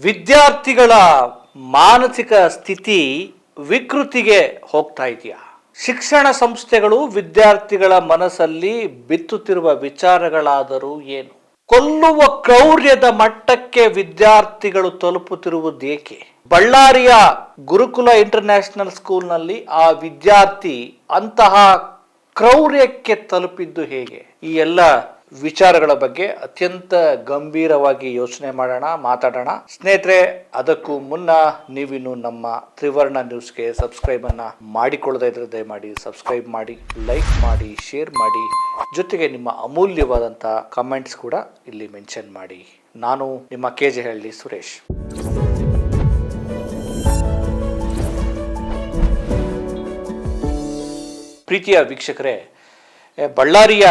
ವಿದ್ಯಾರ್ಥಿಗಳ ಮಾನಸಿಕ ಸ್ಥಿತಿ ವಿಕೃತಿಗೆ ಹೋಗ್ತಾ ಇದೆಯಾ? ಶಿಕ್ಷಣ ಸಂಸ್ಥೆಗಳು ವಿದ್ಯಾರ್ಥಿಗಳ ಮನಸ್ಸಲ್ಲಿ ಬಿತ್ತುತ್ತಿರುವ ವಿಚಾರಗಳಾದರೂ ಏನು? ಕೊಲ್ಲುವ ಕ್ರೌರ್ಯದ ಮಟ್ಟಕ್ಕೆ ವಿದ್ಯಾರ್ಥಿಗಳು ತಲುಪುತ್ತಿರುವುದೇಕೆ? ಬಳ್ಳಾರಿಯ ಗುರುಕುಲ ಇಂಟರ್ನ್ಯಾಷನಲ್ ಸ್ಕೂಲ್ನಲ್ಲಿ ಆ ವಿದ್ಯಾರ್ಥಿ ಅಂತಹ ಕ್ರೌರ್ಯಕ್ಕೆ ತಲುಪಿದ್ದು ಹೇಗೆ? ಈ ಎಲ್ಲ ವಿಚಾರಗಳ ಬಗ್ಗೆ ಅತ್ಯಂತ ಗಂಭೀರವಾಗಿ ಯೋಚನೆ ಮಾತಾಡೋಣ ಸ್ನೇಹಿತರೆ. ಅದಕ್ಕೂ ಮುನ್ನ ನೀವಿನ್ನು ನಮ್ಮ ತ್ರಿವರ್ಣ ನ್ಯೂಸ್ಗೆ ಸಬ್ಸ್ಕ್ರೈಬ್ ಅನ್ನ ಮಾಡಿಕೊಳ್ಳದೇ ಇದ್ರೆ ದಯಮಾಡಿ ಸಬ್ಸ್ಕ್ರೈಬ್ ಮಾಡಿ, ಲೈಕ್ ಮಾಡಿ, ಶೇರ್ ಮಾಡಿ, ಜೊತೆಗೆ ನಿಮ್ಮ ಅಮೂಲ್ಯವಾದಂಥ ಕಮೆಂಟ್ಸ್ ಕೂಡ ಇಲ್ಲಿ ಮೆನ್ಷನ್ ಮಾಡಿ. ನಾನು ನಿಮ್ಮ KJಹಳ್ಳಿ ಸುರೇಶ್. ಪ್ರೀತಿಯ ವೀಕ್ಷಕರೇ, ಬಳ್ಳಾರಿಯ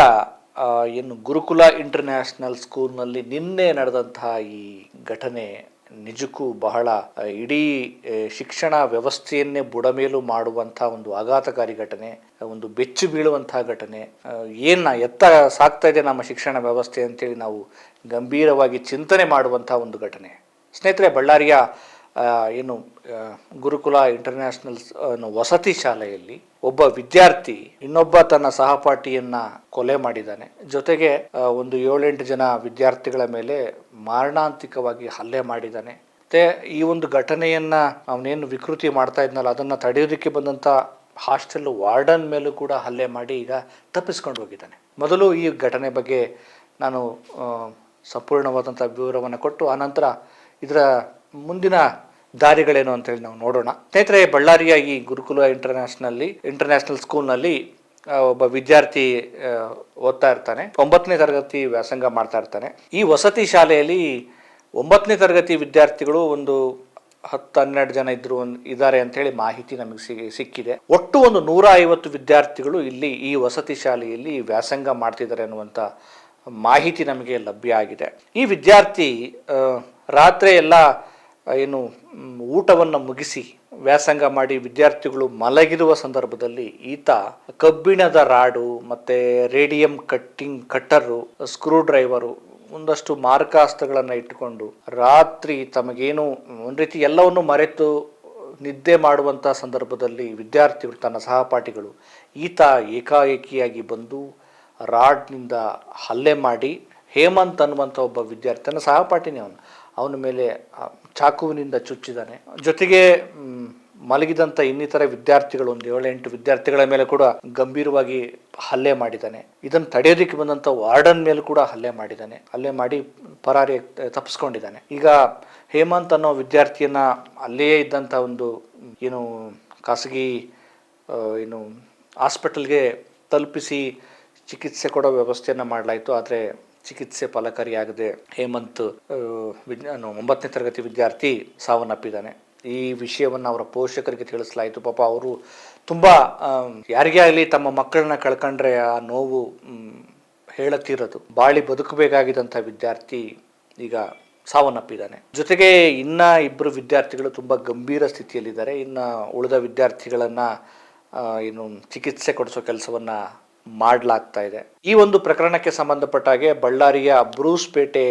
ಏನು ಗುರುಕುಲ ಇಂಟರ್ನ್ಯಾಷನಲ್ ಸ್ಕೂಲ್ನಲ್ಲಿ ನಿನ್ನೆ ನಡೆದಂತಹ ಈ ಘಟನೆ ನಿಜಕ್ಕೂ ಬಹಳ ಇಡೀ ಶಿಕ್ಷಣ ವ್ಯವಸ್ಥೆಯನ್ನೇ ಬುಡಮೇಲು ಮಾಡುವಂತಹ ಒಂದು ಆಘಾತಕಾರಿ ಘಟನೆ, ಒಂದು ಬೆಚ್ಚು ಬೀಳುವಂತಹ ಘಟನೆ. ಎತ್ತ ಸಾಕ್ತಾ ಇದೆ ನಮ್ಮ ಶಿಕ್ಷಣ ವ್ಯವಸ್ಥೆ ಅಂತೇಳಿ ನಾವು ಗಂಭೀರವಾಗಿ ಚಿಂತನೆ ಮಾಡುವಂತಹ ಒಂದು ಘಟನೆ. ಸ್ನೇಹಿತರೆ, ಬಳ್ಳಾರಿಯ ಏನು ಗುರುಕುಲ ಇಂಟರ್ನ್ಯಾಷನಲ್ ವಸತಿ ಶಾಲೆಯಲ್ಲಿ ಒಬ್ಬ ವಿದ್ಯಾರ್ಥಿ ಇನ್ನೊಬ್ಬ ತನ್ನ ಸಹಪಾಠಿಯನ್ನ ಕೊಲೆ ಮಾಡಿದ್ದಾನೆ. ಜೊತೆಗೆ ಒಂದು 7-8 ಜನ ವಿದ್ಯಾರ್ಥಿಗಳ ಮೇಲೆ ಮಾರಣಾಂತಿಕವಾಗಿ ಹಲ್ಲೆ ಮಾಡಿದ್ದಾನೆ. ಮತ್ತೆ ಈ ಒಂದು ಘಟನೆಯನ್ನ ಅವನೇನು ವಿಕೃತಿ ಮಾಡ್ತಾ ಇದ್ನಲ್ಲ, ಅದನ್ನ ತಡೆಯೋದಕ್ಕೆ ಬಂದಂತ ಹಾಸ್ಟೆಲ್ ವಾರ್ಡನ್ ಮೇಲೂ ಕೂಡ ಹಲ್ಲೆ ಮಾಡಿ ಈಗ ತಪ್ಪಿಸ್ಕೊಂಡು ಹೋಗಿದ್ದಾನೆ. ಮೊದಲು ಈ ಘಟನೆ ಬಗ್ಗೆ ನಾನು ಸಂಪೂರ್ಣವಾದಂಥ ವಿವರವನ್ನು ಕೊಟ್ಟು ಆನಂತರ ಇದರ ಮುಂದಿನ ದಾರಿಗಳೇನು ಅಂತೇಳಿ ನಾವು ನೋಡೋಣ. ಸ್ನೇಹಿತರೆ, ಬಳ್ಳಾರಿಯ ಈ ಗುರುಕುಲ ಇಂಟರ್ನ್ಯಾಷನಲ್ ಸ್ಕೂಲ್ನಲ್ಲಿ ಒಬ್ಬ ವಿದ್ಯಾರ್ಥಿ ಓದ್ತಾ ಇರ್ತಾನೆ. 9ನೇ ತರಗತಿ ವ್ಯಾಸಂಗ ಮಾಡ್ತಾ ಇರ್ತಾನೆ. ಈ ವಸತಿ ಶಾಲೆಯಲ್ಲಿ 9ನೇ ತರಗತಿ ವಿದ್ಯಾರ್ಥಿಗಳು ಒಂದು 10-12 ಜನ ಇದ್ದಾರೆ ಅಂತ ಹೇಳಿ ಮಾಹಿತಿ ನಮಗೆ ಸಿಕ್ಕಿದೆ. ಒಟ್ಟು ಒಂದು 150 ವಿದ್ಯಾರ್ಥಿಗಳು ಇಲ್ಲಿ ಈ ವಸತಿ ಶಾಲೆಯಲ್ಲಿ ವ್ಯಾಸಂಗ ಮಾಡ್ತಿದ್ದಾರೆ ಅನ್ನುವಂಥ ಮಾಹಿತಿ ನಮಗೆ ಲಭ್ಯ ಆಗಿದೆ. ಈ ವಿದ್ಯಾರ್ಥಿ ರಾತ್ರಿ ಎಲ್ಲ ಏನು ಊಟವನ್ನು ಮುಗಿಸಿ ವ್ಯಾಸಂಗ ಮಾಡಿ ವಿದ್ಯಾರ್ಥಿಗಳು ಮಲಗಿರುವ ಸಂದರ್ಭದಲ್ಲಿ ಈತ ಕಬ್ಬಿಣದ ರಾಡು ಮತ್ತೆ ರೇಡಿಯಂ ಕಟ್ಟರು, ಸ್ಕ್ರೂ ಡ್ರೈವರು, ಒಂದಷ್ಟು ಮಾರಕಾಸ್ತ್ರಗಳನ್ನು ಇಟ್ಟುಕೊಂಡು ರಾತ್ರಿ ತಮಗೇನು ಒಂದು ರೀತಿ ಎಲ್ಲವನ್ನು ಮರೆತು ನಿದ್ದೆ ಮಾಡುವಂಥ ಸಂದರ್ಭದಲ್ಲಿ ವಿದ್ಯಾರ್ಥಿಗಳು, ತನ್ನ ಸಹಪಾಠಿಗಳು, ಈತ ಏಕಾಏಕಿಯಾಗಿ ಬಂದು ರಾಡ್ನಿಂದ ಹಲ್ಲೆ ಮಾಡಿ ಹೇಮಂತ್ ಅನ್ನುವಂಥ ಒಬ್ಬ ವಿದ್ಯಾರ್ಥಿ, ತನ್ನ ಸಹಪಾಠಿನೇ ಅವನ ಮೇಲೆ ಚಾಕುವಿನಿಂದ ಚುಚ್ಚಿದ್ದಾನೆ. ಜೊತೆಗೆ ಮಲಗಿದಂಥ ಇನ್ನಿತರ ವಿದ್ಯಾರ್ಥಿಗಳು, ಒಂದು 7-8 ವಿದ್ಯಾರ್ಥಿಗಳ ಮೇಲೆ ಕೂಡ ಗಂಭೀರವಾಗಿ ಹಲ್ಲೆ ಮಾಡಿದ್ದಾನೆ. ಇದನ್ನು ತಡೆಯೋದಕ್ಕೆ ಬಂದಂಥ ವಾರ್ಡನ್ ಮೇಲೂ ಕೂಡ ಹಲ್ಲೆ ಮಾಡಿದ್ದಾನೆ. ಹಲ್ಲೆ ಮಾಡಿ ಪರಾರಿ ತಪ್ಪಿಸ್ಕೊಂಡಿದ್ದಾನೆ. ಈಗ ಹೇಮಂತ್ ಅನ್ನೋ ವಿದ್ಯಾರ್ಥಿಯನ್ನ ಅಲ್ಲಿಯೇ ಇದ್ದಂಥ ಒಂದು ಏನು ಖಾಸಗಿ ಏನು ಹಾಸ್ಪಿಟಲ್ಗೆ ತಲುಪಿಸಿ ಚಿಕಿತ್ಸೆ ಕೊಡೋ ವ್ಯವಸ್ಥೆಯನ್ನು ಮಾಡಲಾಯಿತು. ಆದರೆ ಚಿಕಿತ್ಸೆ ಫಲಕಾರಿಯಾಗದೆ ಹೇಮಂತ್ 9ನೇ ತರಗತಿ ವಿದ್ಯಾರ್ಥಿ ಸಾವನ್ನಪ್ಪಿದ್ದಾನೆ. ಈ ವಿಷಯವನ್ನು ಅವರ ಪೋಷಕರಿಗೆ ತಿಳಿಸಲಾಯಿತು. ಪಾಪ ಅವರು ತುಂಬ ಯಾರಿಗೇ ಆಗಲಿ ತಮ್ಮ ಮಕ್ಕಳನ್ನ ಕಳ್ಕೊಂಡ್ರೆ ಆ ನೋವು ಹೇಳತೀರದು. ಬಾಳಿ ಬದುಕಬೇಕಾಗಿದ್ದಂಥ ವಿದ್ಯಾರ್ಥಿ ಈಗ ಸಾವನ್ನಪ್ಪಿದ್ದಾನೆ. ಜೊತೆಗೆ ಇನ್ನ 2 ವಿದ್ಯಾರ್ಥಿಗಳು ತುಂಬ ಗಂಭೀರ ಸ್ಥಿತಿಯಲ್ಲಿದ್ದಾರೆ. ಇನ್ನು ಉಳಿದ ವಿದ್ಯಾರ್ಥಿಗಳನ್ನ ಏನು ಚಿಕಿತ್ಸೆ ಕೊಡಿಸೋ ಕೆಲಸವನ್ನ ಮಾಡಲಾಗ್ತಾ ಇದೆ. ಈ ಒಂದು ಪ್ರಕರಣಕ್ಕೆ ಸಂಬಂಧಪಟ್ಟ ಹಾಗೆ ಬಳ್ಳಾರಿಯ ಬ್ರೂಸ್ಪೇಟೆ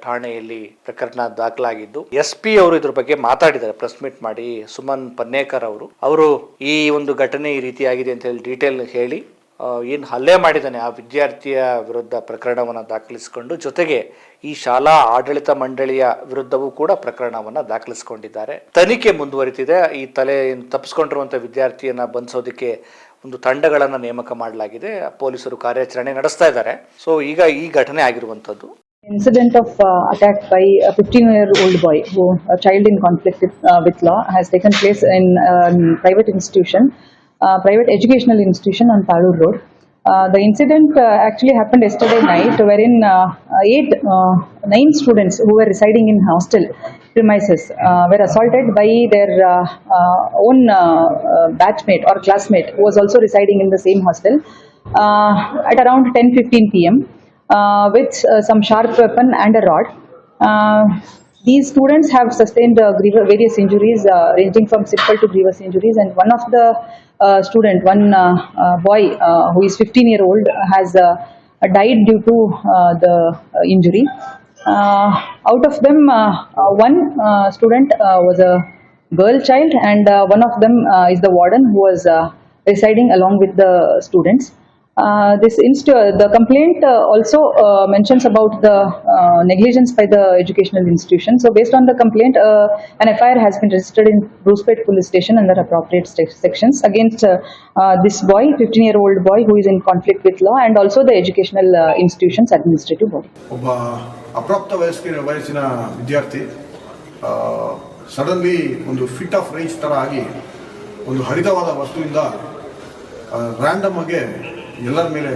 ಠಾಣೆಯಲ್ಲಿ ಪ್ರಕರಣ ದಾಖಲಾಗಿದ್ದು SP ಅವರು ಇದ್ರ ಬಗ್ಗೆ ಮಾತಾಡಿದ್ದಾರೆ. ಪ್ರೆಸ್ ಮೀಟ್ ಮಾಡಿ ಸುಮನ್ ಪನ್ನೇಕರ್ ಅವರು ಈ ಒಂದು ಘಟನೆ ಈ ರೀತಿಯಾಗಿದೆ ಅಂತ ಹೇಳಿ ಡೀಟೇಲ್ ಹೇಳಿ ಏನು ಹಲ್ಲೆ ಮಾಡಿದ್ದಾನೆ ಆ ವಿದ್ಯಾರ್ಥಿಯ ವಿರುದ್ಧ ಪ್ರಕರಣವನ್ನು ದಾಖಲಿಸಿಕೊಂಡು, ಜೊತೆಗೆ ಈ ಶಾಲಾ ಆಡಳಿತ ಮಂಡಳಿಯ ವಿರುದ್ಧವೂ ಕೂಡ ಪ್ರಕರಣವನ್ನು ದಾಖಲಿಸಿಕೊಂಡಿದ್ದಾರೆ. ತನಿಖೆ ಮುಂದುವರಿತಿದೆ. ಈ ತಪ್ಪಿಸ್ಕೊಂಡಿರುವಂಥ ವಿದ್ಯಾರ್ಥಿಯನ್ನ ಬಂಧಿಸೋದಕ್ಕೆ ಒಂದು ತಂಡಗಳನ್ನು ನೇಮಕ ಮಾಡಲಾಗಿದೆ. ಪೊಲೀಸರು ಕಾರ್ಯಾಚರಣೆ ನಡೆಸ್ತಾ ಇದ್ದಾರೆ. ಸೊ ಈಗ ಈ ಘಟನೆ ಆಗಿರುವಂತದ್ದು. Incident of attack by a 15-year-old boy, a child in conflict with law, has taken place in private institution, private educational institution on Palur Road. The incident actually happened yesterday night, wherein 9 students who were residing in hostel premises were assaulted by their own batchmate or classmate who was also residing in the same hostel at around 10:15 p.m. With some sharp weapon and a rod. These students have sustained various injuries ranging from simple to grievous injuries, and one of the one boy who is 15-year-old has died due to the injury. Out of them, one student was a girl child, and one of them is the warden who was residing along with the students. The complaint also mentions about the negligence by the educational institution. So, based on the complaint, an FIR has been registered in Brucepet Police Station under appropriate sections against this boy, 15-year-old boy, who is in conflict with law, and also the educational institution's administrative body. ಒಬ್ಬ ಅಪ್ರಾಪ್ತ ವಯಸ್ಸಿನ ವಿದ್ಯಾರ್ಥಿ suddenly ಒಂದು fit of range ಥರ ಆಗಿ ಒಂದು ಹರಿತವಾದ ವಸ್ತುವಿಂದ random ಆಗಿ ಎಲ್ಲರ ಮೇಲೆ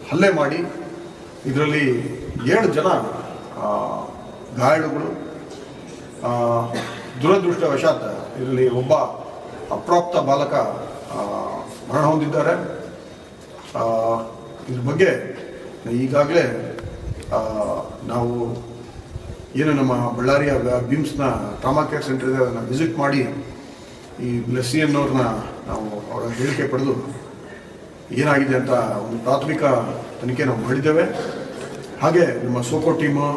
ಹಲ್ಲೆ ಮಾಡಿ ಇದರಲ್ಲಿ 7 ಜನ ಗಾಯಾಳುಗಳು. ದುರದೃಷ್ಟವಶಾತ್ ಇದರಲ್ಲಿ ಒಬ್ಬ ಅಪ್ರಾಪ್ತ ಬಾಲಕ ಮರಣ ಹೊಂದಿದ್ದಾರೆ. ಇದ್ರ ಬಗ್ಗೆ ಈಗಾಗಲೇ ನಾವು ಏನು ನಮ್ಮ ಬಳ್ಳಾರಿಯ ಬಿಮ್ಸ್ನ ಟ್ರಾಮಾ ಕೇರ್ ಸೆಂಟರ್ ಇದೆ, ಅದನ್ನು ವಿಸಿಟ್ ಮಾಡಿ ಈ ಬ್ಲೆಸ್ಸಿ ಅನ್ನೋರನ್ನ ನಾವು ಅವರ ಹೇಳಿಕೆ ಪಡೆದು ಏನಾಗಿದೆ ಅಂತ ಒಂದು ಪ್ರಾಥಮಿಕ ತನಿಖೆ ನಾವು ಮಾಡಿದ್ದೇವೆ. ಹಾಗೆ ನಮ್ಮ ಸೋಕೋ ಟೀಮು,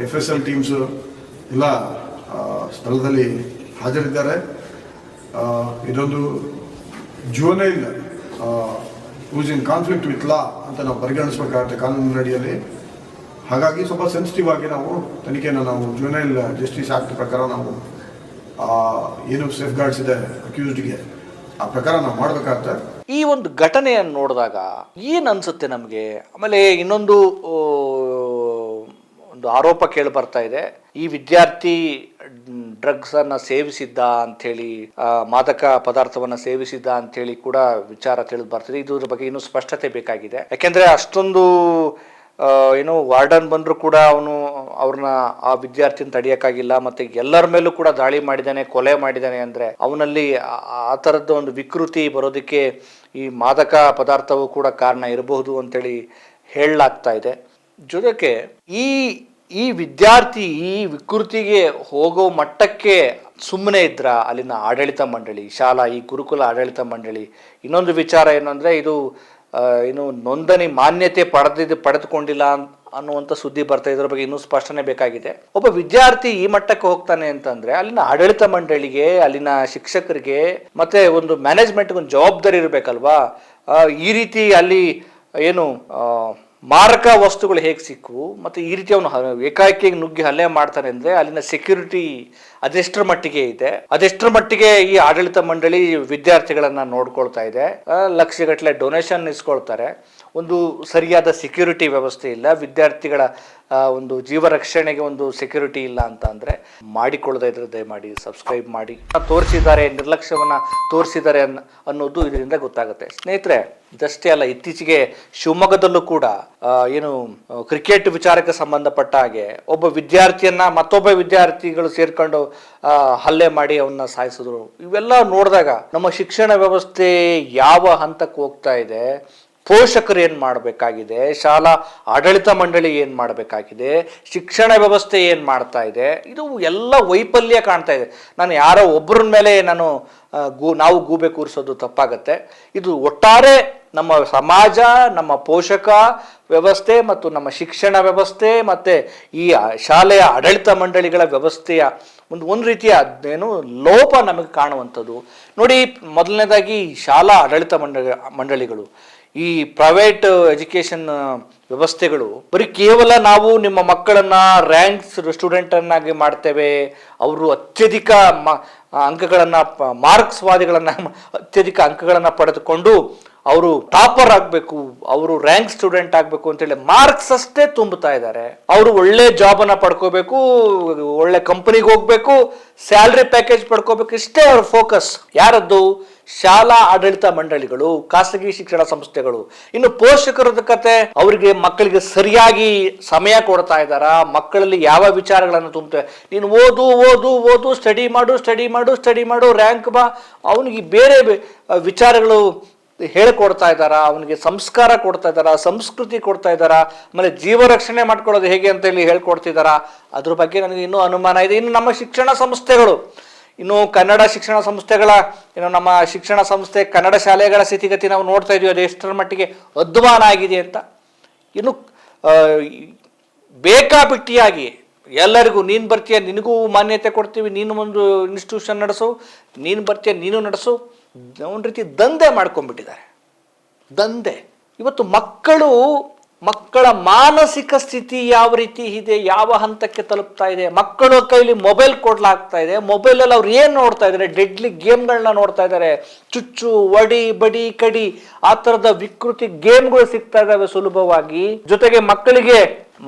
FSL ಟೀಮ್ಸು ಎಲ್ಲ ಸ್ಥಳದಲ್ಲಿ ಹಾಜರಿದ್ದಾರೆ. ಇದೊಂದು juvenile who's in conflict with law ಅಂತ ನಾವು ಪರಿಗಣಿಸಬೇಕಾಗುತ್ತೆ ಕಾನೂನಿನ ಅಡಿಯಲ್ಲಿ. ಹಾಗಾಗಿ ಸ್ವಲ್ಪ ಸೆನ್ಸಿಟಿವ್ ಆಗಿ ನಾವು ತನಿಖೆಯನ್ನು ನಾವು ಜುವೆನೈಲ್ ಜಸ್ಟಿಸ್ ಆಕ್ಟ್ ಪ್ರಕಾರ ನಾವು ಏನು ಸೇಫ್ ಗಾರ್ಡ್ಸ್ ಇದೆ ಅಕ್ಯೂಸ್ಡ್ಗೆ ಆ ಪ್ರಕಾರ ನಾವು ಮಾಡಬೇಕಾಗುತ್ತೆ. ಈ ಒಂದು ಘಟನೆಯನ್ನು ನೋಡಿದಾಗ ಏನು ಅನಿಸುತ್ತೆ ನಮಗೆ? ಆಮೇಲೆ ಇನ್ನೊಂದು ಒಂದು ಆರೋಪ ಕೇಳಿ ಬರ್ತಾ ಇದೆ, ಈ ವಿದ್ಯಾರ್ಥಿ ಡ್ರಗ್ಸ್ ಅನ್ನ ಸೇವಿಸಿದ್ದ ಅಂಥೇಳಿ, ಮಾದಕ ಪದಾರ್ಥವನ್ನ ಸೇವಿಸಿದ್ದ ಅಂಥೇಳಿ ಕೂಡ ವಿಚಾರ ತಿಳಿದು ಬರ್ತಿದೆ. ಇದ್ರ ಬಗ್ಗೆ ಇನ್ನೂ ಸ್ಪಷ್ಟತೆ ಬೇಕಾಗಿದೆ. ಯಾಕೆಂದ್ರೆ ಅಷ್ಟೊಂದು ಏನು ವಾರ್ಡನ್ ಬಂದರೂ ಕೂಡ ಅವ್ರನ್ನ ಆ ವಿದ್ಯಾರ್ಥಿನ ತಡೆಯೋಕ್ಕಾಗಿಲ್ಲ. ಮತ್ತೆ ಎಲ್ಲರ ಮೇಲೂ ಕೂಡ ದಾಳಿ ಮಾಡಿದ್ದಾನೆ, ಕೊಲೆ ಮಾಡಿದ್ದಾನೆ. ಅಂದರೆ ಅವನಲ್ಲಿ ಆ ಥರದ್ದು ಒಂದು ವಿಕೃತಿ ಬರೋದಕ್ಕೆ ಈ ಮಾದಕ ಪದಾರ್ಥವೂ ಕೂಡ ಕಾರಣ ಇರಬಹುದು ಅಂತೇಳಿ ಹೇಳಲಾಗ್ತಾ ಇದೆ. ಜೊತೆಗೆ ಈ ವಿದ್ಯಾರ್ಥಿ ಈ ವಿಕೃತಿಗೆ ಹೋಗೋ ಮಟ್ಟಕ್ಕೆ ಸುಮ್ಮನೆ ಇದ್ರ ಅಲ್ಲಿನ ಆಡಳಿತ ಮಂಡಳಿ, ಶಾಲಾ ಈ ಗುರುಕುಲ ಆಡಳಿತ ಮಂಡಳಿ? ಇನ್ನೊಂದು ವಿಚಾರ ಏನಂದರೆ, ಇದು ಏನು ನೋಂದಣಿ ಮಾನ್ಯತೆ ಪಡೆದುಕೊಂಡಿಲ್ಲ ಅನ್ನುವಂಥ ಸುದ್ದಿ ಬರ್ತಾ. ಇದ್ರ ಬಗ್ಗೆ ಇನ್ನೂ ಸ್ಪಷ್ಟನೆ ಬೇಕಾಗಿದೆ. ಒಬ್ಬ ವಿದ್ಯಾರ್ಥಿ ಈ ಮಟ್ಟಕ್ಕೆ ಹೋಗ್ತಾನೆ ಅಂತಂದ್ರೆ ಅಲ್ಲಿನ ಆಡಳಿತ ಮಂಡಳಿಗೆ, ಅಲ್ಲಿನ ಶಿಕ್ಷಕರಿಗೆ ಮತ್ತೆ ಒಂದು ಮ್ಯಾನೇಜ್ಮೆಂಟ್ಗೆ ಒಂದು ಜವಾಬ್ದಾರಿ ಇರಬೇಕಲ್ವಾ? ಈ ರೀತಿ ಅಲ್ಲಿ ಏನು ಮಾರಕ ವಸ್ತುಗಳು ಹೇಗೆ ಸಿಕ್ಕವು, ಮತ್ತು ಈ ರೀತಿ ಅವನು ಏಕಾಏಕಿ ನುಗ್ಗಿ ಹಲ್ಲೆ ಮಾಡ್ತಾನೆ ಅಂದರೆ ಅಲ್ಲಿನ ಸೆಕ್ಯೂರಿಟಿ ಅದೆಷ್ಟರ ಮಟ್ಟಿಗೆ ಇದೆ, ಅದೆಷ್ಟರ ಮಟ್ಟಿಗೆ ಈ ಆಡಳಿತ ಮಂಡಳಿ ವಿದ್ಯಾರ್ಥಿಗಳನ್ನ ನೋಡ್ಕೊಳ್ತಾ ಇದೆ. ಲಕ್ಷಗಟ್ಟಲೆ ಡೊನೇಷನ್ ಇಸ್ಕೊಳ್ತಾರೆ, ಒಂದು ಸರಿಯಾದ ಸೆಕ್ಯೂರಿಟಿ ವ್ಯವಸ್ಥೆ ಇಲ್ಲ, ವಿದ್ಯಾರ್ಥಿಗಳ ಒಂದು ಜೀವ ರಕ್ಷಣೆಗೆ ಒಂದು ಸೆಕ್ಯೂರಿಟಿ ಇಲ್ಲ ಅಂತ ಅಂದರೆ ಮಾಡಿಕೊಳ್ಳದೆ ಇದ್ರೆ ದಯಮಾಡಿ ಸಬ್ಸ್ಕ್ರೈಬ್ ಮಾಡಿ. ತೋರಿಸಿದ್ದಾರೆ, ನಿರ್ಲಕ್ಷ್ಯವನ್ನ ತೋರಿಸಿದ್ದಾರೆ ಅನ್ನೋದು ಇದರಿಂದ ಗೊತ್ತಾಗುತ್ತೆ. ಸ್ನೇಹಿತರೆ, ಇದಷ್ಟೇ ಅಲ್ಲ, ಇತ್ತೀಚೆಗೆ ಶಿವಮೊಗ್ಗದಲ್ಲೂ ಕೂಡ ಏನು ಕ್ರಿಕೆಟ್ ವಿಚಾರಕ್ಕೆ ಸಂಬಂಧಪಟ್ಟ ಹಾಗೆ ಒಬ್ಬ ವಿದ್ಯಾರ್ಥಿಯನ್ನ ಮತ್ತೊಬ್ಬ ವಿದ್ಯಾರ್ಥಿಗಳು ಸೇರ್ಕೊಂಡು ಹಲ್ಲೆ ಮಾಡಿ ಅವನ್ನ ಸಾಯಿಸಿದ್ರು. ಇವೆಲ್ಲ ನೋಡಿದಾಗ ನಮ್ಮ ಶಿಕ್ಷಣ ವ್ಯವಸ್ಥೆ ಯಾವ ಹಂತಕ್ಕೆ ಹೋಗ್ತಾ ಇದೆ, ಪೋಷಕರು ಏನು ಮಾಡಬೇಕಾಗಿದೆ, ಶಾಲಾ ಆಡಳಿತ ಮಂಡಳಿ ಏನು ಮಾಡಬೇಕಾಗಿದೆ, ಶಿಕ್ಷಣ ವ್ಯವಸ್ಥೆ ಏನು ಮಾಡ್ತಾ ಇದೆ, ಇದು ಎಲ್ಲ ವೈಫಲ್ಯ ಕಾಣ್ತಾ ಇದೆ. ನಾನು ಯಾರೋ ಒಬ್ಬರ ಮೇಲೆ ನಾವು ಗೂಬೆ ಕೂರಿಸೋದು ತಪ್ಪಾಗತ್ತೆ. ಇದು ಒಟ್ಟಾರೆ ನಮ್ಮ ಸಮಾಜ, ನಮ್ಮ ಪೋಷಕ ವ್ಯವಸ್ಥೆ ಮತ್ತು ನಮ್ಮ ಶಿಕ್ಷಣ ವ್ಯವಸ್ಥೆ ಮತ್ತು ಈ ಶಾಲೆಯ ಆಡಳಿತ ಮಂಡಳಿಗಳ ವ್ಯವಸ್ಥೆಯ ಒಂದು ರೀತಿಯ ಏನು ಲೋಪ ನಮಗೆ ಕಾಣುವಂಥದ್ದು. ನೋಡಿ, ಮೊದಲನೇದಾಗಿ ಶಾಲಾ ಆಡಳಿತ ಮಂಡಳಿಗಳು, ಈ ಪ್ರೈವೇಟ್ ಎಜುಕೇಶನ್ ವ್ಯವಸ್ಥೆಗಳು ಬರೀ ಕೇವಲ ನಾವು ನಿಮ್ಮ ಮಕ್ಕಳನ್ನ ರ್ಯಾಂಕ್ಸ್ ಸ್ಟೂಡೆಂಟನ್ನಾಗಿ ಮಾಡ್ತೇವೆ, ಅವರು ಅತ್ಯಧಿಕ ಅಂಕಗಳನ್ನು, ಮಾರ್ಕ್ಸ್ ವಾದಿಗಳನ್ನು ಅತ್ಯಧಿಕ ಅಂಕಗಳನ್ನು ಪಡೆದುಕೊಂಡು ಅವರು ಟಾಪರ್ ಆಗಬೇಕು, ಅವರು ರ್ಯಾಂಕ್ ಸ್ಟೂಡೆಂಟ್ ಆಗಬೇಕು ಅಂತೇಳಿ ಮಾರ್ಕ್ಸ್ ಅಷ್ಟೇ ತುಂಬುತ್ತಾ ಇದ್ದಾರೆ. ಅವರು ಒಳ್ಳೆ ಜಾಬನ್ನು ಪಡ್ಕೋಬೇಕು, ಒಳ್ಳೆ ಕಂಪನಿಗೆ ಹೋಗ್ಬೇಕು, ಸ್ಯಾಲ್ರಿ ಪ್ಯಾಕೇಜ್ ಪಡ್ಕೋಬೇಕು, ಇಷ್ಟೇ ಅವ್ರ ಫೋಕಸ್. ಯಾರದ್ದು? ಶಾಲಾ ಆಡಳಿತ ಮಂಡಳಿಗಳು, ಖಾಸಗಿ ಶಿಕ್ಷಣ ಸಂಸ್ಥೆಗಳು. ಇನ್ನು ಪೋಷಕರದ ಕತೆ, ಅವರಿಗೆ ಮಕ್ಕಳಿಗೆ ಸರಿಯಾಗಿ ಸಮಯ ಕೊಡ್ತಾ ಇದ್ದಾರಾ? ಮಕ್ಕಳಲ್ಲಿ ಯಾವ ವಿಚಾರಗಳನ್ನು ತುಂಬುತ್ತೆ? ನೀನು ಓದು ಓದು ಓದು, ಸ್ಟಡಿ ಮಾಡು, ರ್ಯಾಂಕ್ ಬಾ, ಅವನಿಗೆ ಬೇರೆ ವಿಚಾರಗಳು ಹೇಳಿಕೊಡ್ತಾ ಇದ್ದಾರಾ? ಅವನಿಗೆ ಸಂಸ್ಕಾರ ಕೊಡ್ತಾ ಇದ್ದಾರಾ? ಸಂಸ್ಕೃತಿ ಕೊಡ್ತಾ ಇದ್ದಾರಾ? ಆಮೇಲೆ ಜೀವ ರಕ್ಷಣೆ ಮಾಡ್ಕೊಳ್ಳೋದು ಹೇಗೆ ಅಂತ ಹೇಳಿ ಹೇಳ್ಕೊಡ್ತಿದ್ದಾರಾ? ಅದ್ರ ಬಗ್ಗೆ ನನಗೆ ಇನ್ನೂ ಅನುಮಾನ ಇದೆ. ಇನ್ನು ನಮ್ಮ ಶಿಕ್ಷಣ ಸಂಸ್ಥೆಗಳು, ಇನ್ನು ಕನ್ನಡ ಶಿಕ್ಷಣ ಸಂಸ್ಥೆಗಳ, ನಮ್ಮ ಶಿಕ್ಷಣ ಸಂಸ್ಥೆ ಕನ್ನಡ ಶಾಲೆಗಳ ಸ್ಥಿತಿಗತಿ ನಾವು ನೋಡ್ತಾ ಇದೀವಿ, ಅದು ಎಷ್ಟರ ಮಟ್ಟಿಗೆ ಅಧ್ವಾನ ಆಗಿದೆ ಅಂತ. ಇನ್ನು ಬೇಕಾಬಿಟ್ಟಿಯಾಗಿ ಎಲ್ಲರಿಗೂ ನೀನು ಬರ್ತೀಯ ನಿನಗೂ ಮಾನ್ಯತೆ ಕೊಡ್ತೀವಿ, ನೀನು ಒಂದು ಇನ್ಸ್ಟಿಟ್ಯೂಷನ್ ನಡೆಸು, ನೀನು ಬರ್ತೀಯ ನೀನು ನಡೆಸು, ಒಂದು ರೀತಿ ದಂಧೆ ಮಾಡ್ಕೊಂಡ್ಬಿಟ್ಟಿದ್ದಾರೆ. ದಂಧೆ. ಇವತ್ತು ಮಕ್ಕಳ ಮಾನಸಿಕ ಸ್ಥಿತಿ ಯಾವ ರೀತಿ ಇದೆ, ಯಾವ ಹಂತಕ್ಕೆ ತಲುಪ್ತಾ ಇದೆ. ಮಕ್ಕಳ ಕೈಲಿ ಮೊಬೈಲ್ ಕೊಡ್ಲಾಗ್ತಾ ಇದೆ. ಮೊಬೈಲಲ್ಲಿ ಅವ್ರು ಏನು ನೋಡ್ತಾ ಇದ್ದಾರೆ, ಡೆಡ್ಲಿ ಗೇಮ್ಗಳನ್ನ ನೋಡ್ತಾ ಇದ್ದಾರೆ. ಚುಚ್ಚು, ಒಡಿ, ಬಡಿ, ಕಡಿ, ಆ ಥರದ ವಿಕೃತಿ ಗೇಮ್ಗಳು ಸಿಗ್ತಾ ಇದ್ದಾವೆ ಸುಲಭವಾಗಿ. ಜೊತೆಗೆ ಮಕ್ಕಳಿಗೆ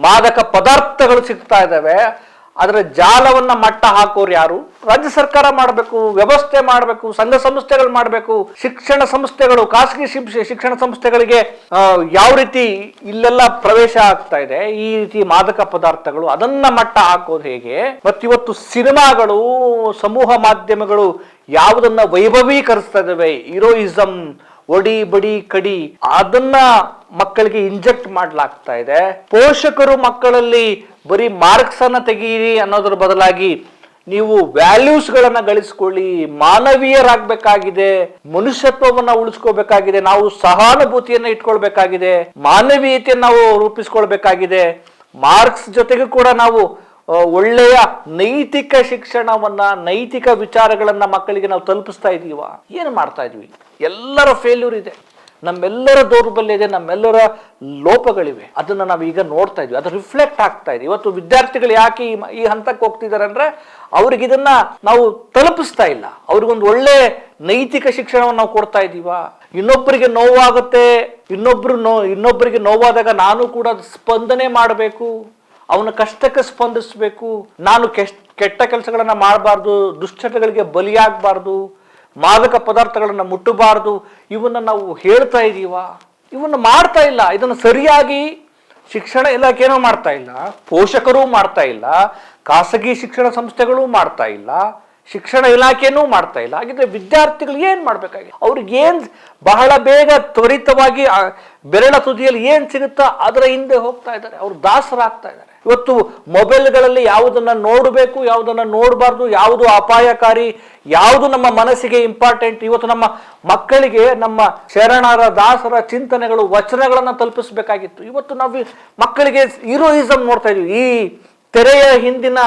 ಮಾದಕ ಪದಾರ್ಥಗಳು ಸಿಗ್ತಾ ಇದ್ದಾವೆ. ಅದರ ಜಾಲವನ್ನ ಮಟ್ಟ ಹಾಕೋರು ಯಾರು? ರಾಜ್ಯ ಸರ್ಕಾರ ಮಾಡಬೇಕು, ವ್ಯವಸ್ಥೆ ಮಾಡಬೇಕು, ಸಂಘ ಸಂಸ್ಥೆಗಳು ಮಾಡಬೇಕು. ಶಿಕ್ಷಣ ಸಂಸ್ಥೆಗಳು, ಖಾಸಗಿ ಶಿಕ್ಷಣ ಸಂಸ್ಥೆಗಳಿಗೆ ಯಾವ ರೀತಿ ಇಲ್ಲೆಲ್ಲ ಪ್ರವೇಶ ಆಗ್ತಾ ಇದೆ ಈ ರೀತಿ ಮಾದಕ ಪದಾರ್ಥಗಳು, ಅದನ್ನ ಮಟ್ಟ ಹಾಕೋದು ಹೇಗೆ? ಮತ್ತಿವತ್ತು ಸಿನಿಮಾಗಳು, ಸಮೂಹ ಮಾಧ್ಯಮಗಳು ಯಾವುದನ್ನ ವೈಭವೀಕರಿಸ್ತಾ ಇದ್ದಾವೆ, ಹೀರೋಯಿಸಂ, ಒಡಿ ಬಡಿ ಕಡಿ, ಅದನ್ನ ಮಕ್ಕಳಿಗೆ ಇಂಜೆಕ್ಟ್ ಮಾಡ್ಲಾಗ್ತಾ ಇದೆ. ಪೋಷಕರು ಮಕ್ಕಳಲ್ಲಿ ಬರೀ ಮಾರ್ಕ್ಸ್ ಅನ್ನ ತೆಗೀರಿ ಅನ್ನೋದ್ರ ಬದಲಾಗಿ ನೀವು ವ್ಯಾಲ್ಯೂಸ್ ಗಳನ್ನ ಗಳಿಸ್ಕೊಳ್ಳಿ, ಮಾನವೀಯರಾಗಬೇಕಾಗಿದೆ, ಮನುಷ್ಯತ್ವವನ್ನ ಉಳಿಸ್ಕೋಬೇಕಾಗಿದೆ, ನಾವು ಸಹಾನುಭೂತಿಯನ್ನ ಇಟ್ಕೊಳ್ಬೇಕಾಗಿದೆ, ಮಾನವೀಯತೆಯನ್ನು ನಾವು ರೂಪಿಸ್ಕೊಳ್ಬೇಕಾಗಿದೆ. ಮಾರ್ಕ್ಸ್ ಜೊತೆಗೆ ಕೂಡ ನಾವು ಒಳ್ಳೆಯ ನೈತಿಕ ಶಿಕ್ಷಣವನ್ನ, ನೈತಿಕ ವಿಚಾರಗಳನ್ನ ಮಕ್ಕಳಿಗೆ ನಾವು ತಲುಪಿಸ್ತಾ ಇದೀವ? ಏನು ಮಾಡ್ತಾ ಇದೀವಿ? ಎಲ್ಲರ ಫೇಲ್ಯೂರ್ ಇದೆ, ನಮ್ಮೆಲ್ಲರ ದೌರ್ಬಲ್ಯ ಇದೆ, ನಮ್ಮೆಲ್ಲರ ಲೋಪಗಳಿವೆ. ಅದನ್ನ ನಾವು ಈಗ ನೋಡ್ತಾ ಇದ್ವಿ, ಅದು ರಿಫ್ಲೆಕ್ಟ್ ಆಗ್ತಾ ಇದೆ. ಇವತ್ತು ವಿದ್ಯಾರ್ಥಿಗಳು ಯಾಕೆ ಈ ಹಂತಕ್ಕೆ ಹೋಗ್ತಿದ್ದಾರೆ ಅಂದ್ರೆ ಅವ್ರಿಗೆ ಇದನ್ನ ನಾವು ತಲುಪಿಸ್ತಾ ಇಲ್ಲ. ಅವ್ರಿಗೊಂದು ಒಳ್ಳೆ ನೈತಿಕ ಶಿಕ್ಷಣವನ್ನು ನಾವು ಕೊಡ್ತಾ ಇದ್ದೀವ. ಇನ್ನೊಬ್ಬರಿಗೆ ನೋವಾಗುತ್ತೆ, ಇನ್ನೊಬ್ಬರಿಗೆ ನೋವಾದಾಗ ನಾನು ಕೂಡ ಸ್ಪಂದನೆ ಮಾಡಬೇಕು, ಅವನ ಕಷ್ಟಕ್ಕೆ ಸ್ಪಂದಿಸಬೇಕು. ನಾನು ಕೆಟ್ಟ ಕೆಲಸಗಳನ್ನ ಮಾಡಬಾರ್ದು, ದುಶ್ಚಟಗಳಿಗೆ ಬಲಿಯಾಗಬಾರ್ದು, ಮಾದಕ ಪದಾರ್ಥಗಳನ್ನ ಮುಟ್ಟಬಾರ್ದು. ಇವನ್ನ ನಾವು ಹೇಳ್ತಾ ಇದೀವ? ಇವನ್ನ ಮಾಡ್ತಾ ಇಲ್ಲ. ಇದನ್ನು ಸರಿಯಾಗಿ ಶಿಕ್ಷಣ ಇಲಾಖೆನೂ ಮಾಡ್ತಾ ಇಲ್ಲ, ಪೋಷಕರು ಮಾಡ್ತಾ ಇಲ್ಲ, ಖಾಸಗಿ ಶಿಕ್ಷಣ ಸಂಸ್ಥೆಗಳು ಮಾಡ್ತಾ ಇಲ್ಲ, ಶಿಕ್ಷಣ ಇಲಾಖೆನೂ ಮಾಡ್ತಾ ಇಲ್ಲ. ಹಾಗಿದ್ರೆ ವಿದ್ಯಾರ್ಥಿಗಳು ಏನ್ ಮಾಡ್ಬೇಕಾಗಿದೆ? ಅವ್ರಿಗೆ ಏನ್ ಬಹಳ ಬೇಗ ತ್ವರಿತವಾಗಿ ಬೆರಳ ತುದಿಯಲ್ಲಿ ಏನ್ ಸಿಗುತ್ತೋ ಅದರ ಹಿಂದೆ ಹೋಗ್ತಾ ಇದ್ದಾರೆ, ಅವ್ರು ದಾಸರಾಗ್ತಾ ಇದ್ದಾರೆ. ಇವತ್ತು ಮೊಬೈಲ್ಗಳಲ್ಲಿ ಯಾವುದನ್ನ ನೋಡಬೇಕು, ಯಾವುದನ್ನ ನೋಡಬಾರ್ದು, ಯಾವುದು ಅಪಾಯಕಾರಿ, ಯಾವುದು ನಮ್ಮ ಮನಸ್ಸಿಗೆ ಇಂಪಾರ್ಟೆಂಟ್. ಇವತ್ತು ನಮ್ಮ ಮಕ್ಕಳಿಗೆ ನಮ್ಮ ಶರಣರ, ದಾಸರ ಚಿಂತನೆಗಳು, ವಚನಗಳನ್ನ ತಲುಪಿಸ್ಬೇಕಾಗಿತ್ತು. ಇವತ್ತು ನಾವು ಮಕ್ಕಳಿಗೆ ಹೀರೋಯಿಸಂ ನೋಡ್ತಾ ಇದೀವಿ. ಈ ತೆರೆಯ ಹಿಂದಿನ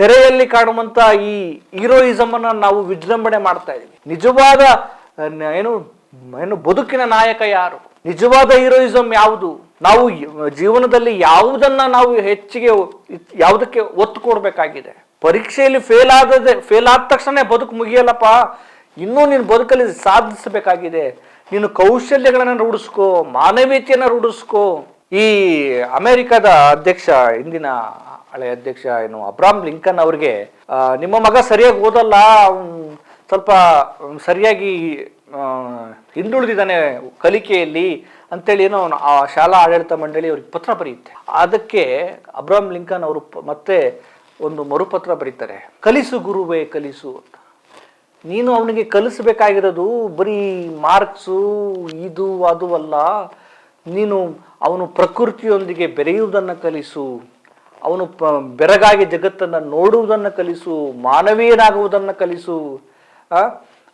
ತೆರೆಯಲ್ಲಿ ಕಾಣುವಂತ ಈ ಹೀರೋಯಿಸಮ್ ಅನ್ನ ನಾವು ವಿಜೃಂಭಣೆ ಮಾಡ್ತಾ ಇದೀವಿ. ನಿಜವಾದ ಏನು ಬದುಕಿನ ನಾಯಕ ಯಾರು? ನಿಜವಾದ ಹೀರೋಯಿಸಂ ಯಾವುದು? ನಾವು ಜೀವನದಲ್ಲಿ ಯಾವುದನ್ನ ನಾವು ಹೆಚ್ಚಿಗೆ ಯಾವುದಕ್ಕೆ ಒತ್ತು ಕೊಡಬೇಕಾಗಿದೆ? ಪರೀಕ್ಷೆಯಲ್ಲಿ ಫೇಲ್ ಆದ ತಕ್ಷಣ ಬದುಕು ಮುಗಿಯಲ್ಲಪ್ಪ. ಇನ್ನೂ ನೀನು ಬದುಕಲ್ಲಿ ಸಾಧಿಸಬೇಕಾಗಿದೆ. ನೀನು ಕೌಶಲ್ಯಗಳನ್ನ ರೂಢಿಸ್ಕೋ, ಮಾನವೀಯತೆಯನ್ನ ರೂಢಿಸ್ಕೋ. ಈ ಅಮೆರಿಕದ ಅಧ್ಯಕ್ಷ, ಇಂದಿನ ಹಳೆ ಅಧ್ಯಕ್ಷ ಅಬ್ರಾಹಂ ಲಿಂಕನ್ ಅವ್ರಿಗೆ ನಿಮ್ಮ ಮಗ ಸರಿಯಾಗಿ ಓದಲ್ಲ, ಸ್ವಲ್ಪ ಸರಿಯಾಗಿ ಹಿಂದುಳಿದಿದ್ದಾನೆ ಕಲಿಕೆಯಲ್ಲಿ ಅಂತೇಳಿ ಆ ಶಾಲಾ ಆಡಳಿತ ಮಂಡಳಿ ಅವ್ರಿಗೆ ಪತ್ರ ಬರೆಯುತ್ತೆ. ಅದಕ್ಕೆ ಅಬ್ರಾಹಂ ಲಿಂಕನ್ ಅವರು ಮತ್ತೆ ಒಂದು ಮರುಪತ್ರ ಬರೀತಾರೆ, ಕಲಿಸು ಗುರುವೇ ಕಲಿಸು ಅಂತ. ನೀನು ಅವನಿಗೆ ಕಲಿಸಬೇಕಾಗಿರೋದು ಬರೀ ಮಾರ್ಕ್ಸು ಇದು ಅದು ಅಲ್ಲ. ನೀನು ಅವನು ಪ್ರಕೃತಿಯೊಂದಿಗೆ ಬೆರೆಯುವುದನ್ನು ಕಲಿಸು, ಅವನು ಬೆರಗಾಗಿ ಜಗತ್ತನ್ನು ನೋಡುವುದನ್ನು ಕಲಿಸು, ಮಾನವೀಯನಾಗುವುದನ್ನು ಕಲಿಸು,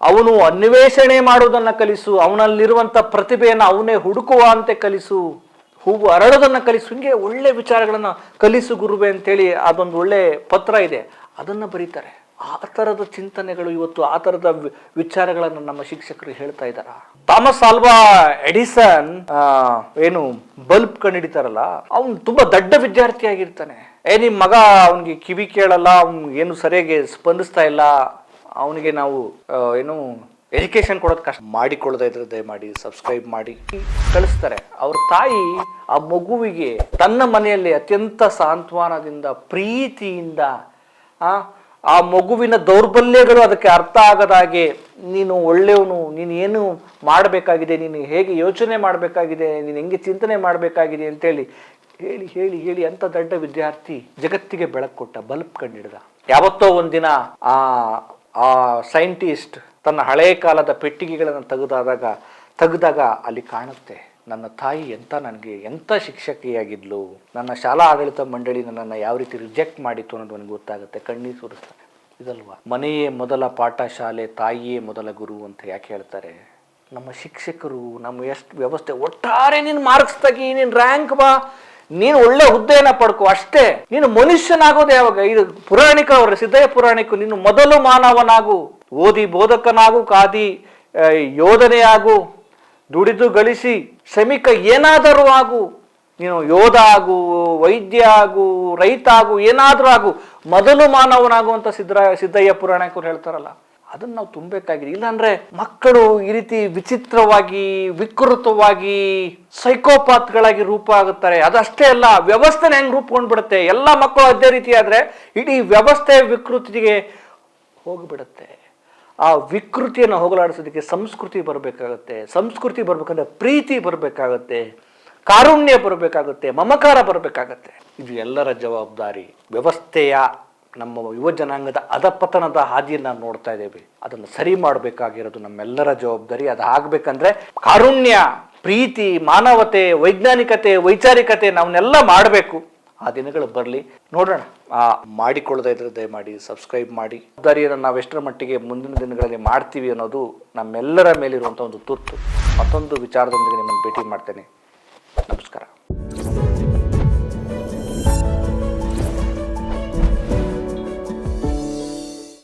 ಅವನು ಅನ್ವೇಷಣೆ ಮಾಡುವುದನ್ನು ಕಲಿಸು, ಅವನಲ್ಲಿರುವಂಥ ಪ್ರತಿಭೆಯನ್ನು ಅವನೇ ಹುಡುಕುವಂತೆ ಕಲಿಸು, ಹೂವು ಅರಳೋದನ್ನು ಕಲಿಸು. ಹಿಂಗೆ ಒಳ್ಳೆ ವಿಚಾರಗಳನ್ನು ಕಲಿಸು ಗುರುವೆ ಅಂತೇಳಿ ಅದೊಂದು ಒಳ್ಳೆ ಪತ್ರ ಇದೆ, ಅದನ್ನು ಬರೀತಾರೆ. ಆ ಥರದ ಚಿಂತನೆಗಳು ಇವತ್ತು, ಆ ಥರದ ವಿಚಾರಗಳನ್ನು ನಮ್ಮ ಶಿಕ್ಷಕರು ಹೇಳ್ತಾ ಇದ್ದಾರ. ಥಾಮಸ್ ಆಲ್ವಾ ಎಡಿಸನ್ ಬಲ್ಬ್ ಕಂಡುಹಿಡಿತಾರಲ್ಲ, ಅವನು ತುಂಬಾ ದೊಡ್ಡ ವಿದ್ಯಾರ್ಥಿ ಆಗಿರ್ತಾನೆ. ನಿಮ್ಮ ಮಗ ಅವನಿಗೆ ಕಿವಿ ಕೇಳಲ್ಲ, ಅವ್ನು ಏನು ಸರಿಯಾಗಿ ಸ್ಪಂದಿಸ್ತಾ ಇಲ್ಲ, ಅವನಿಗೆ ನಾವು ಎಜುಕೇಶನ್ ಕೊಡೋದು ಕಷ್ಟ, ಮಾಡಿಕೊಳ್ಳದ ಇದ್ರೆ ದಯಮಾಡಿ ಸಬ್ಸ್ಕ್ರೈಬ್ ಮಾಡಿ ಕಳಿಸ್ತಾರೆ. ಅವ್ರ ತಾಯಿ ಆ ಮಗುವಿಗೆ ತನ್ನ ಮನೆಯಲ್ಲಿ ಅತ್ಯಂತ ಸಾಂತ್ವನದಿಂದ, ಪ್ರೀತಿಯಿಂದ, ಆ ಮಗುವಿನ ದೌರ್ಬಲ್ಯಗಳು ಅದಕ್ಕೆ ಅರ್ಥ ಆಗದಾಗೆ, ನೀನು ಒಳ್ಳೆಯವನು, ನೀನು ಏನು ಮಾಡಬೇಕಾಗಿದೆ, ನೀನು ಹೇಗೆ ಯೋಚನೆ ಮಾಡಬೇಕಾಗಿದೆ, ನೀನು ಹೆಂಗೆ ಚಿಂತನೆ ಮಾಡಬೇಕಾಗಿದೆ ಅಂತೇಳಿ ಹೇಳಿ ಹೇಳಿ ಹೇಳಿ ಅಂತ ದೊಡ್ಡ ವಿದ್ಯಾರ್ಥಿ ಜಗತ್ತಿಗೆ ಬೆಳಕು ಕೊಟ್ಟ, ಬಲ್ಬ್ ಕಂಡಿಡ್ದ. ಯಾವತ್ತೋ ಒಂದಿನ ಆ ಸೈಂಟಿಸ್ಟ್ ತನ್ನ ಹಳೆ ಕಾಲದ ಪೆಟ್ಟಿಗೆಗಳನ್ನು ತೆಗೆದಾಗ ಅಲ್ಲಿ ಕಾಣುತ್ತೆ, ನನ್ನ ತಾಯಿ ನನಗೆ ಎಂಥ ಶಿಕ್ಷಕಿಯಾಗಿದ್ಲು, ನನ್ನ ಶಾಲಾ ಆಡಳಿತ ಮಂಡಳಿ ನನ್ನನ್ನು ಯಾವ ರೀತಿ ರಿಜೆಕ್ಟ್ ಮಾಡಿತ್ತು ಅನ್ನೋದು ನನಗೆ ಗೊತ್ತಾಗುತ್ತೆ. ಕಣ್ಣೀರು ಸುರಿಸ್ತಾರೆ. ಇದಲ್ವಾ ಮನೆಯೇ ಮೊದಲ ಪಾಠ ಶಾಲೆ, ತಾಯಿಯೇ ಮೊದಲ ಗುರು ಅಂತ ಯಾಕೆ ಹೇಳ್ತಾರೆ? ನಮ್ಮ ಶಿಕ್ಷಕರು, ನಮ್ಮ ಎಷ್ಟು ವ್ಯವಸ್ಥೆ ಒಟ್ಟಾರೆ, ನೀನು ಮಾರ್ಕ್ಸ್ ತೆಗಿ, ನೀನು ರ್ಯಾಂಕ್ ಬಾ, ನೀನು ಒಳ್ಳೆ ಹುದ್ದೆಯನ್ನ ಪಡ್ಕೋ ಅಷ್ಟೇ. ನೀನು ಮನುಷ್ಯನಾಗೋದು ಯಾವಾಗ? ಇದು ಪುರಾಣಿಕರವರು, ಸಿದ್ದಯ್ಯ ಪುರಾಣಿಕ, ನೀನು ಮೊದಲು ಮಾನವನಾಗು, ಓದಿ ಬೋಧಕನಾಗು, ಕಾದಿ ಯೋಧನೆಯಾಗು, ದುಡಿದು ಗಳಿಸಿ ಶ್ರಮಿಕ ಏನಾದರೂ ಆಗು, ನೀನು ಯೋಧ ಆಗು, ವೈದ್ಯ ಆಗು, ರೈತ ಆಗು, ಏನಾದರೂ ಆಗು, ಮೊದಲು ಮಾನವನಾಗು ಅಂತ ಸಿದ್ದಯ್ಯ ಪುರಾಣಿಕರು ಹೇಳ್ತಾರಲ್ಲ, ಅದನ್ನು ನಾವು ತುಂಬಬೇಕಾಗಿದೆ. ಇಲ್ಲಾಂದ್ರೆ ಮಕ್ಕಳು ಈ ರೀತಿ ವಿಚಿತ್ರವಾಗಿ, ವಿಕೃತವಾಗಿ, ಸೈಕೋಪಾತ್ಗಳಾಗಿ ರೂಪ ಆಗುತ್ತಾರೆ. ಅದಷ್ಟೇ ಅಲ್ಲ, ವ್ಯವಸ್ಥೆನ ಹೆಂಗೆ ರೂಪುಗೊಂಡ್ಬಿಡುತ್ತೆ. ಎಲ್ಲ ಮಕ್ಕಳು ಅದೇ ರೀತಿ ಆದ್ರೆ ಇಡೀ ವ್ಯವಸ್ಥೆ ವಿಕೃತಿಗೆ ಹೋಗಿಬಿಡುತ್ತೆ. ಆ ವಿಕೃತಿಯನ್ನು ಹೋಗಲಾಡಿಸೋದಕ್ಕೆ ಸಂಸ್ಕೃತಿ ಬರಬೇಕಾಗತ್ತೆ. ಸಂಸ್ಕೃತಿ ಬರ್ಬೇಕಂದ್ರೆ ಪ್ರೀತಿ ಬರಬೇಕಾಗತ್ತೆ, ಕಾರುಣ್ಯ ಬರಬೇಕಾಗುತ್ತೆ, ಮಮಕಾರ ಬರಬೇಕಾಗತ್ತೆ. ಇದು ಎಲ್ಲರ ಜವಾಬ್ದಾರಿ. ವ್ಯವಸ್ಥೆಯ ನಮ್ಮ ಯುವ ಜನಾಂಗದ ಅಧಪತನದ ಹಾದಿಯನ್ನು ನಾವು ನೋಡ್ತಾ ಇದ್ದೇವೆ. ಅದನ್ನು ಸರಿ ಮಾಡಬೇಕಾಗಿರೋದು ನಮ್ಮೆಲ್ಲರ ಜವಾಬ್ದಾರಿ. ಅದು ಆಗ್ಬೇಕಂದ್ರೆ ಕಾರುಣ್ಯ, ಪ್ರೀತಿ, ಮಾನವತೆ, ವೈಜ್ಞಾನಿಕತೆ, ವೈಚಾರಿಕತೆ ನಾವನ್ನೆಲ್ಲ ಮಾಡಬೇಕು. ಆ ದಿನಗಳು ಬರಲಿ, ನೋಡೋಣ. ಮಾಡಿಕೊಳ್ಳದೇ ಇದ್ರೆ ದಯಮಾಡಿ ಸಬ್ಸ್ಕ್ರೈಬ್ ಮಾಡಿ. ಜವಾಬ್ದಾರಿಯನ್ನು ನಾವು ಎಷ್ಟರ ಮಟ್ಟಿಗೆ ಮುಂದಿನ ದಿನಗಳಲ್ಲಿ ಮಾಡ್ತೀವಿ ಅನ್ನೋದು ನಮ್ಮೆಲ್ಲರ ಮೇಲಿರುವಂಥ ಒಂದು ತುರ್ತು. ಮತ್ತೊಂದು ವಿಚಾರದೊಂದಿಗೆ ನಿಮ್ಮನ್ನು ಭೇಟಿ ಮಾಡ್ತೇನೆ. ನಮಸ್ಕಾರ.